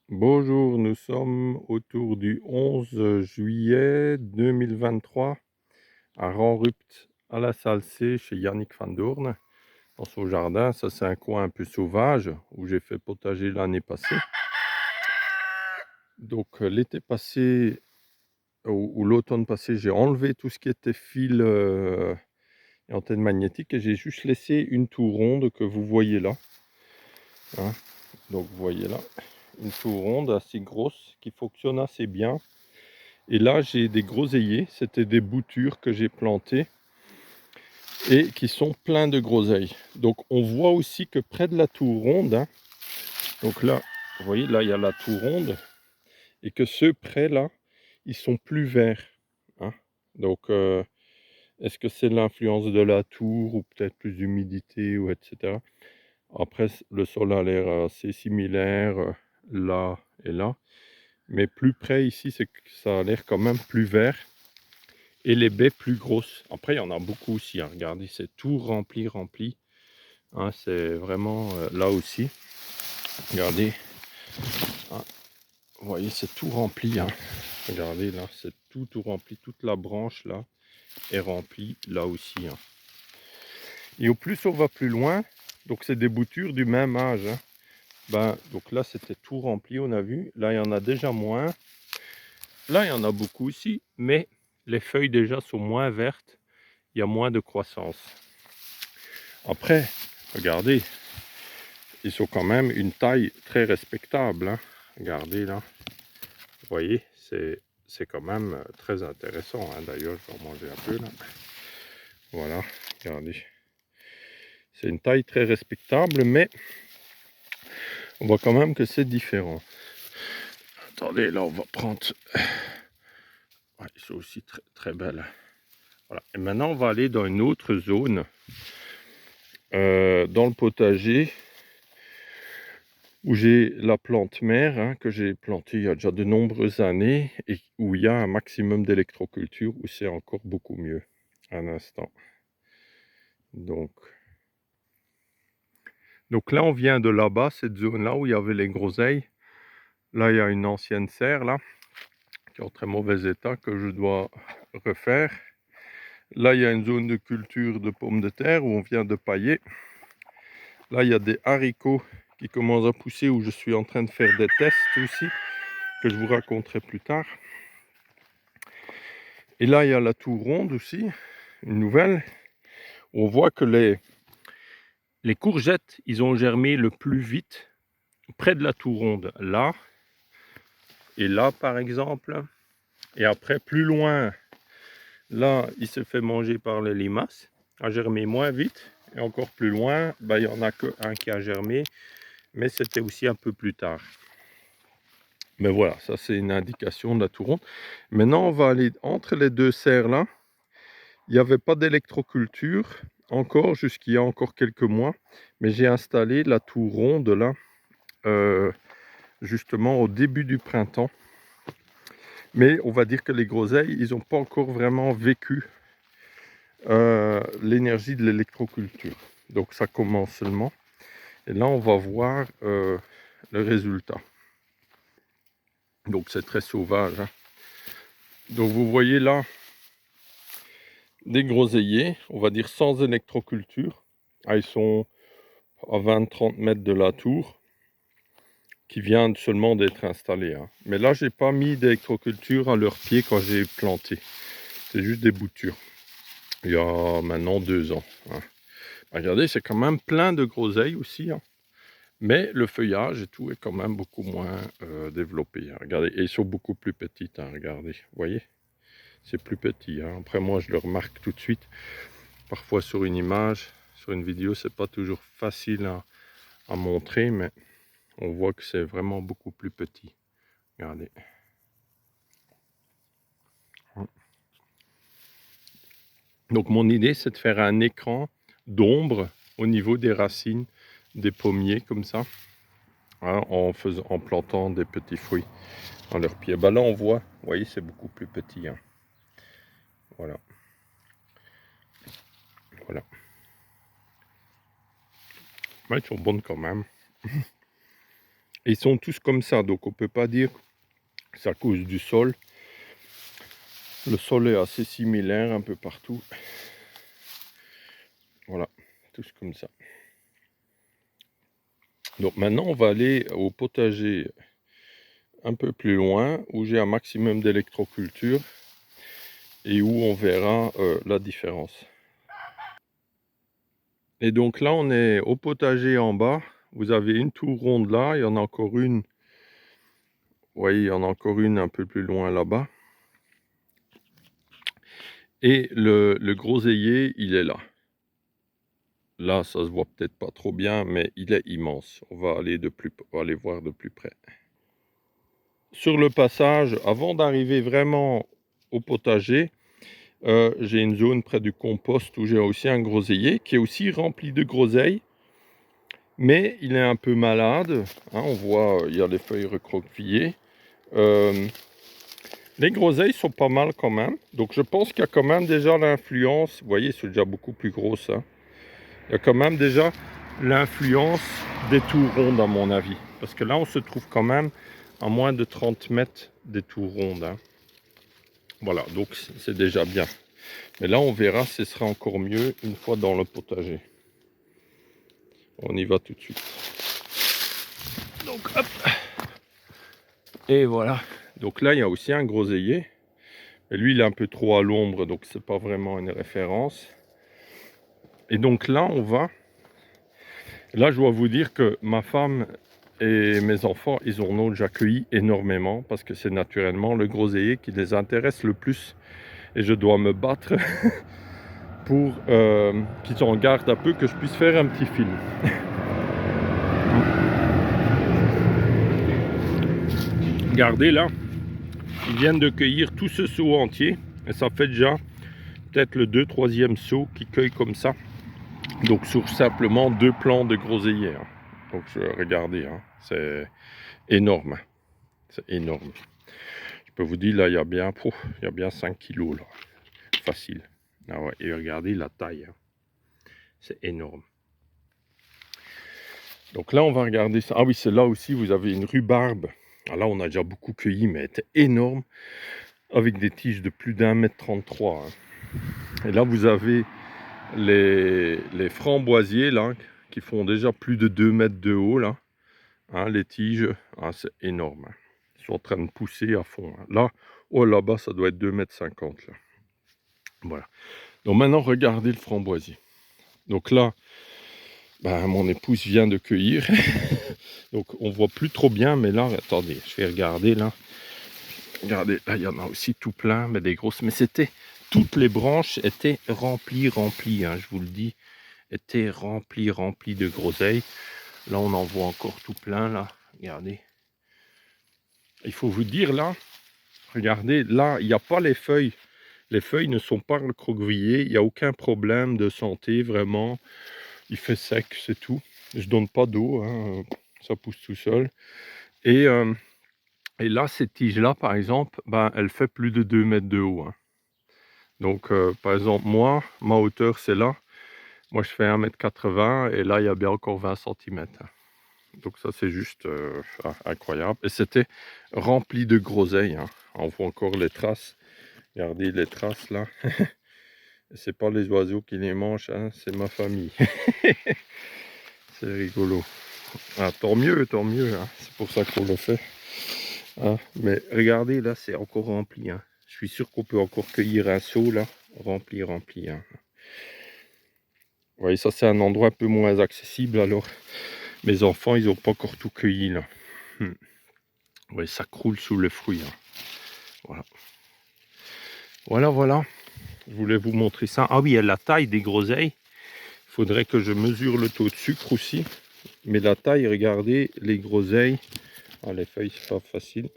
Bonjour, nous sommes autour du 11 juillet 2023 à Ranrupt à la Salle C chez Yannick Van Doorn dans son jardin. Ça, c'est un coin un peu sauvage où j'ai fait potager l'année passée. Donc l'été passé ou l'automne passé, j'ai enlevé tout ce qui était fil et antenne magnétique et j'ai juste laissé une tour ronde que vous voyez là, hein. Donc vous voyez là, une tour ronde assez grosse qui fonctionne assez bien. Et là, j'ai des groseilliers, c'était des boutures que j'ai plantées et qui sont pleins de groseilles. Donc on voit aussi que près de la tour ronde, hein, donc là, vous voyez, là il y a la tour ronde, et que ceux près là, ils sont plus verts, hein. Donc est-ce que c'est l'influence de la tour ou peut-être plus d'humidité ou etc. Après, le sol a l'air assez similaire là et là, mais plus près ici, c'est que ça a l'air quand même plus vert. Et les baies plus grosses. Après, il y en a beaucoup aussi, hein. Regardez, c'est tout rempli, rempli, hein, c'est vraiment là aussi. Regardez, hein, vous voyez, c'est tout rempli, hein. Regardez, là, c'est tout rempli. Toute la branche, là, est remplie, là aussi, hein. Et au plus on va plus loin, donc c'est des boutures du même âge, hein. Ben, donc là, c'était tout rempli, on a vu. Là, il y en a déjà moins. Là, il y en a beaucoup aussi, mais les feuilles déjà sont moins vertes. Il y a moins de croissance. Après, regardez, ils sont quand même une taille très respectable, hein. Regardez là, vous voyez, c'est quand même très intéressant, hein. D'ailleurs, je vais en manger un peu là. Voilà, regardez. C'est une taille très respectable, mais on voit quand même que c'est différent. Attendez, là, on va prendre... Ouais, ils sont aussi très, très belles. Voilà. Et maintenant, on va aller dans une autre zone, dans le potager, où j'ai la plante mère, hein, que j'ai plantée il y a déjà de nombreuses années et où il y a un maximum d'électroculture, où c'est encore beaucoup mieux. Un instant. Donc là, on vient de là-bas, cette zone-là où il y avait les groseilles. Là, il y a une ancienne serre, là, qui est en très mauvais état, que je dois refaire. Là, il y a une zone de culture de pommes de terre où on vient de pailler. Là, il y a des haricots qui commencent à pousser, où je suis en train de faire des tests aussi, que je vous raconterai plus tard. Et là, il y a la tour ronde aussi, une nouvelle. On voit que les courgettes, ils ont germé le plus vite près de la tour ronde, là, et là, par exemple. Et après, plus loin, là, il se fait manger par les limaces, a germé moins vite. Et encore plus loin, il n'y en a qu'un qui a germé, mais c'était aussi un peu plus tard. Mais voilà, ça c'est une indication de la tour ronde. Maintenant, on va aller entre les deux serres là. Il n'y avait pas d'électroculture encore jusqu'il y a encore quelques mois, mais j'ai installé la tour ronde là, justement au début du printemps. Mais on va dire que les groseilles, ils n'ont pas encore vraiment vécu l'énergie de l'électroculture. Donc ça commence seulement. Et là, on va voir le résultat. Donc c'est très sauvage, hein. Donc vous voyez là, des groseilliers, on va dire sans électroculture. Ah, ils sont à 20-30 mètres de la tour, qui vient seulement d'être installée, hein. Mais là, j'ai pas mis d'électroculture à leurs pieds quand j'ai planté. C'est juste des boutures. Il y a maintenant 2 ans, hein. Regardez, c'est quand même plein de groseilles aussi, hein. Mais le feuillage et tout est quand même beaucoup moins développé, hein. Regardez, et ils sont beaucoup plus petites, hein. Regardez, vous voyez, c'est plus petit, hein. Après, moi, je le remarque tout de suite. Parfois, sur une image, sur une vidéo, c'est pas toujours facile à montrer, mais on voit que c'est vraiment beaucoup plus petit. Regardez. Donc mon idée, c'est de faire un écran d'ombre au niveau des racines des pommiers, comme ça, hein, en plantant des petits fruits dans leurs pieds. Là, on voit, vous voyez, c'est beaucoup plus petit, hein. Voilà. Voilà. Ouais, ils sont bonnes quand même. Et ils sont tous comme ça, donc on peut pas dire que c'est à cause du sol. Le sol est assez similaire un peu partout. Voilà, tous comme ça. Donc maintenant, on va aller au potager un peu plus loin, où j'ai un maximum d'électroculture et où on verra la différence. Et donc là, on est au potager en bas. Vous avez une tour ronde là, il y en a encore une. Vous voyez, il y en a encore une un peu plus loin là-bas. Et le groseillier, il est là. Là, ça se voit peut-être pas trop bien, mais il est immense. On va aller voir de plus près. Sur le passage, avant d'arriver vraiment au potager, j'ai une zone près du compost où j'ai aussi un groseillier qui est aussi rempli de groseilles. Mais il est un peu malade. Hein, on voit, il y a les feuilles recroquevillées. Les groseilles sont pas mal quand même. Donc je pense qu'il y a quand même déjà l'influence. Vous voyez, c'est déjà beaucoup plus gros ça. Il y a quand même déjà l'influence des tours rondes à mon avis. Parce que là, on se trouve quand même à moins de 30 mètres des tours rondes. Hein. Voilà, donc c'est déjà bien. Mais là, on verra, ce sera encore mieux une fois dans le potager. On y va tout de suite. Donc, hop. Et voilà. Donc là, il y a aussi un groseillier. Et lui, il est un peu trop à l'ombre, donc c'est pas vraiment une référence. Et donc là, on va... Là, je dois vous dire que ma femme et mes enfants, ils ont déjà accueilli énormément parce que c'est naturellement le groseillier qui les intéresse le plus. Et je dois me battre pour qu'ils en gardent un peu, que je puisse faire un petit film. Regardez là, ils viennent de cueillir tout ce seau entier. Et ça fait déjà peut-être le 2-3e seau qu'ils cueillent comme ça. Donc sur simplement 2 plants de groseillier. Hein. Donc regardez, hein, c'est énorme. C'est énorme. Je peux vous dire, là, il y a bien 5 kilos. Là. Facile. Ah ouais, et regardez la taille. Hein. C'est énorme. Donc là, on va regarder ça. Ah oui, c'est là aussi, vous avez une rhubarbe. Ah, là, on a déjà beaucoup cueilli, mais elle était énorme. Avec des tiges de plus d'1,33 m. Hein. Et là, vous avez les framboisiers, là, qui font déjà plus de 2 mètres de haut, là. Hein, les tiges, ah, c'est énorme. Hein. Ils sont en train de pousser à fond. Hein. Là, oh, là-bas, ça doit être 2,50 m. Là. Voilà. Donc maintenant, regardez le framboisier. Donc là, ben, mon épouse vient de cueillir. Donc on voit plus trop bien, mais là, attendez, je vais regarder là. Regardez, là, il y en a aussi tout plein, mais des grosses. Mais c'était, toutes les branches étaient remplies, hein, je vous le dis, étaient remplies de groseilles. Là, on en voit encore tout plein, là. Regardez. Il faut vous dire, là, regardez, là, il n'y a pas les feuilles. Les feuilles ne sont pas recroquevillées. Il n'y a aucun problème de santé, vraiment. Il fait sec, c'est tout. Je donne pas d'eau, hein, ça pousse tout seul. Et là, cette tige-là, par exemple, ben, elle fait plus de 2 mètres de haut. Hein. Donc, par exemple, moi, ma hauteur, c'est là. Moi, je fais 1,80 m et là, il y a bien encore 20 cm. Hein. Donc ça, c'est juste incroyable. Et c'était rempli de groseilles. Hein. On voit encore les traces. Regardez les traces, là. C'est pas les oiseaux qui les mangent, hein, c'est ma famille. C'est rigolo. Ah, tant mieux, hein. C'est pour ça qu'on le fait. Hein. Mais regardez, là, c'est encore rempli. Hein. Je suis sûr qu'on peut encore cueillir un seau, là, rempli. Hein. Vous voyez, ça, c'est un endroit un peu moins accessible, alors mes enfants, ils n'ont pas encore tout cueilli, là. Vous voyez, ça croule sous le fruit. Hein. Voilà. Je voulais vous montrer ça. Ah oui, il y a la taille des groseilles. Il faudrait que je mesure le taux de sucre aussi. Mais la taille, regardez, les groseilles. Ah, les feuilles, c'est pas facile.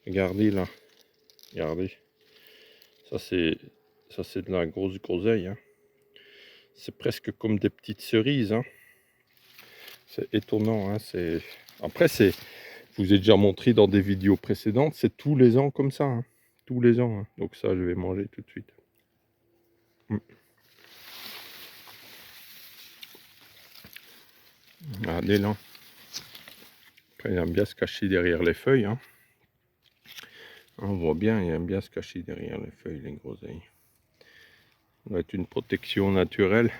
Regardez là. Regardez. Ça, c'est de la grosse groseille. Hein. C'est presque comme des petites cerises. Hein. C'est étonnant. Hein. Après, je vous ai déjà montré dans des vidéos précédentes. C'est tous les ans comme ça. Hein. Tous les ans. Hein. Donc ça, je vais manger tout de suite. Regardez là. Après, il aime bien se cacher derrière les feuilles, hein. On voit bien, il aime bien se cacher derrière les feuilles, les groseilles. Ça doit être une protection naturelle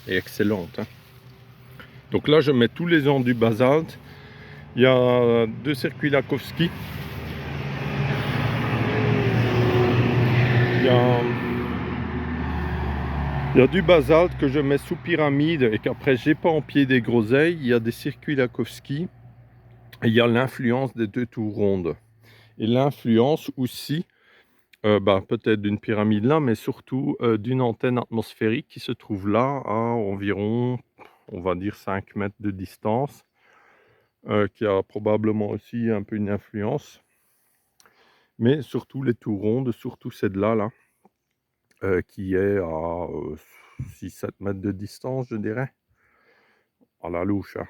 et excellente, hein. Donc là, je mets tous les ans du basalte. Il y a 2 circuits Lakowski. Il y a du basalte que je mets sous pyramide et qu'après j'ai pas en pied des groseilles. Il y a des circuits Lakowski. Et il y a l'influence des 2 tours rondes. Et l'influence aussi, peut-être d'une pyramide là, mais surtout d'une antenne atmosphérique qui se trouve là à environ, on va dire 5 mètres de distance, qui a probablement aussi un peu une influence. Mais surtout les tours rondes, surtout celle-là, là, qui est à 6-7 mètres de distance, je dirais, à la louche, hein.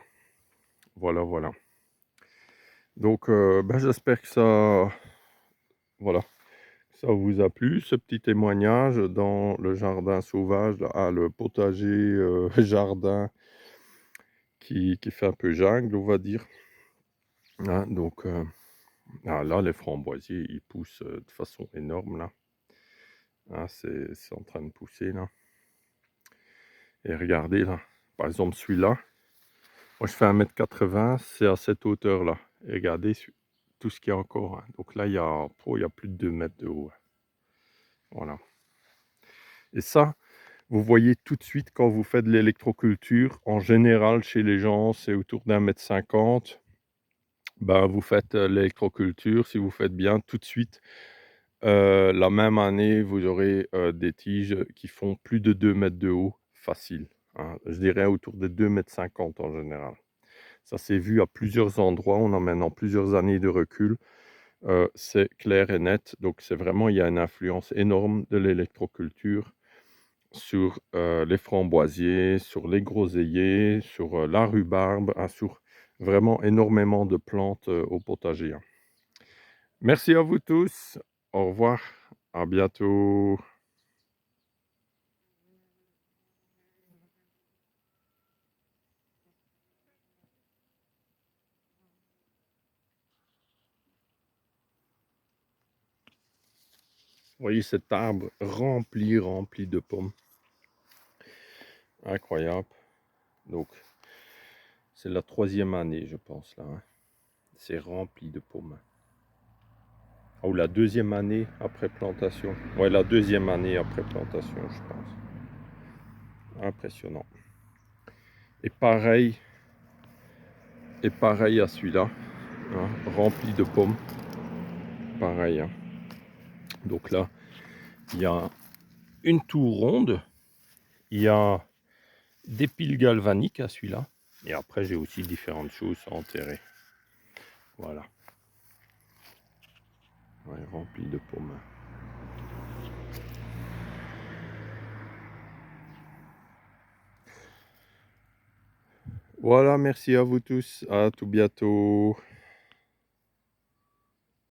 Voilà, voilà. Donc, j'espère que voilà, ça vous a plu, ce petit témoignage dans le jardin sauvage, le potager jardin qui fait un peu jungle, on va dire, hein. Donc, là, les framboisiers, ils poussent de façon énorme, là. Hein, c'est en train de pousser, là. Et regardez, là, par exemple, celui-là, moi, je fais 1,80 m, c'est à cette hauteur-là. Et regardez tout ce qu'il y a encore, hein. Donc là, il y a plus de 2 mètres de haut, hein. Voilà. Et ça, vous voyez tout de suite quand vous faites de l'électroculture. En général, chez les gens, c'est autour d'1,50 m. Vous faites l'électroculture, si vous faites bien, tout de suite, la même année, vous aurez des tiges qui font plus de 2 mètres de haut, facile, hein. Je dirais autour de 2,50 m en général. Ça s'est vu à plusieurs endroits, on a maintenant plusieurs années de recul. C'est clair et net, donc c'est vraiment, il y a une influence énorme de l'électroculture sur les framboisiers, sur les groseilliers, sur la rhubarbe, hein, sur vraiment énormément de plantes au potager, hein. Merci à vous tous. Au revoir. À bientôt. Vous voyez cet arbre rempli de pommes. Incroyable. Donc, c'est la 3e année, je pense, là, hein. C'est rempli de pommes. Ou la 2e année après plantation. Ouais, la 2e année après plantation, je pense. Impressionnant. Et pareil à celui-là, hein, rempli de pommes. Pareil, hein. Donc là, il y a une tour ronde. Il y a des piles galvaniques à celui-là. Et après, j'ai aussi différentes choses à enterrer. Voilà. Ouais, rempli de pommes. Voilà, merci à vous tous. À tout bientôt.